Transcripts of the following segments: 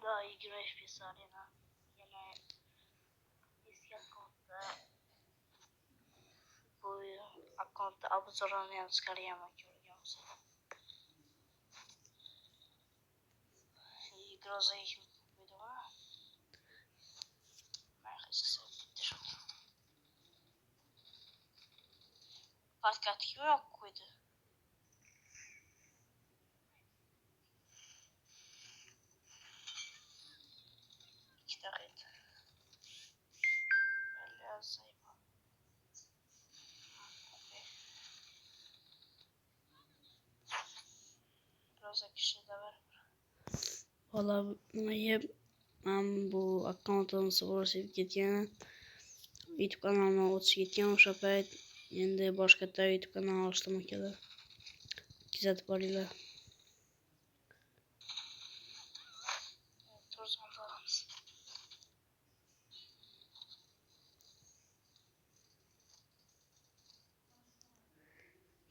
daha iyi 20 FPS arena. Yine eski akkontta bu akkontta обзорlayan скорее görüyoruz. Groza их видела. Podcast kim yok koydu? İki dakika. Böyle yazayım. Groza kişi de var. Vallahi ben bu akkontdan sonra sevip ketgan. YouTube kanalına o'tib ketgan o'sha payt. Endi boshqacha YouTube kanal ochdim akalar. Kuzatib boringlar.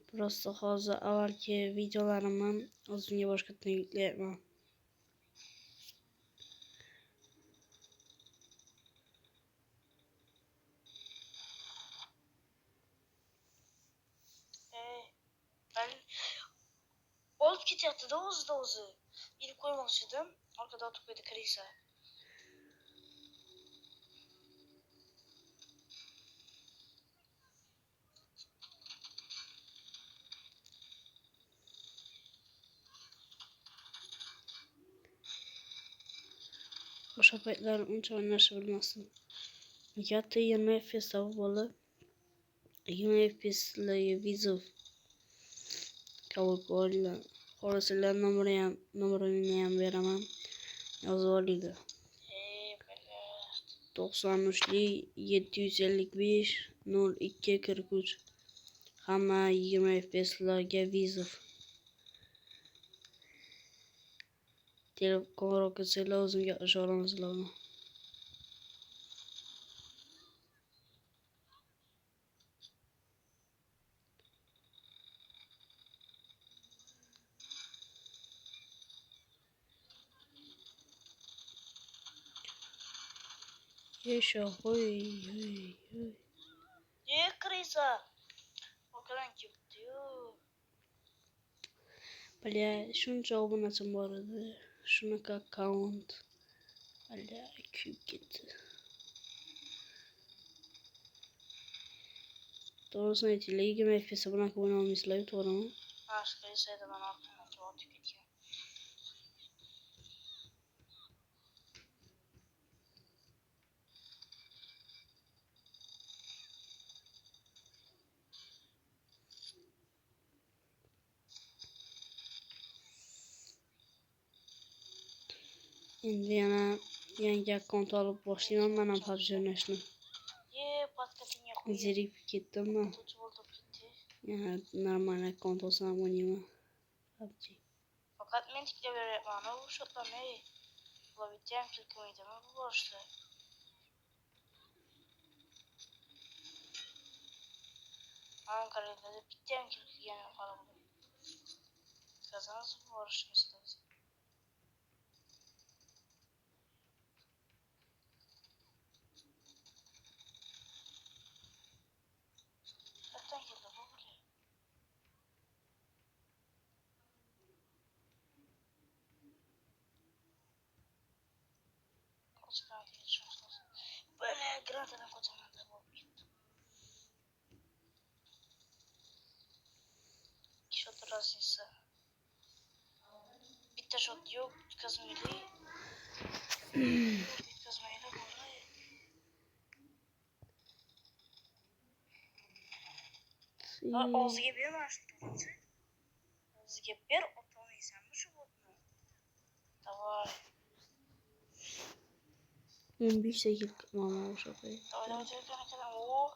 Prosta hozir avvalgi videolarimni o'zimga boshqatdan yuklayapman. Ben olib ketyapti-da o'zi. Ilib qo'ymoqchi edim. Orqada o'tib qo'ydi Krisa. O'sha paytlar uncha o'ynashni bilmasdim. Katta 20 FPS topib olib, 20 FPS'li vizov qabul qilinglar. Xohlasanglar nomerini ham beraman. Yozib olinglar. 93lik 755 0243 hamma 20 FPS'larga vizov. Telefon qo'ng'iroq qilsanglar o'zimga gaplashib olamizlar. Yaşa hoy. Ye Krisa. Oradan gidiyor. Bля, shuncha obunachim bor edi. Shunaqa akkaunt. Bля, kuyib ketdi. Doğrusunu aytaylik, 20 FPS bunaqa o'ynay olmaysizlar, to'g'rimi? Ha, Krisa'da men orqadan o'tib ketgan. Endi yana yangi akkaunt olib boshlayman men ham PUBG o'ynashni. Zerikib ketdim men. Yana normal akkaunt olsam o'ynayman PUBG. Fakat men tiklab beryapman, u shotlarni. Bu bitta ham kilkmaydi bu boshda. Ankara'da bitta ham kilkiyani qolib. Kazanız borishimiz lazım. Böyle granatana kocaman da bu gitti. Shot razıysa. Bitti shot yok. Kazmayla. Kazmayla buraya. Ağzıya bir mi açtın? Ağzıya bir otomaysan mı şu botunu? Давай. 15 dakika mama şapayı. Давай. O.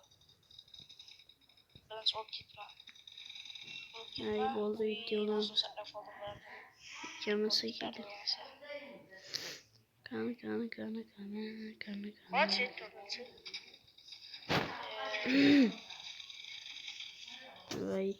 Ben çok gitme. Ay boldu videolar. Canısı geldi. Kana. Kaç ettin? Vay.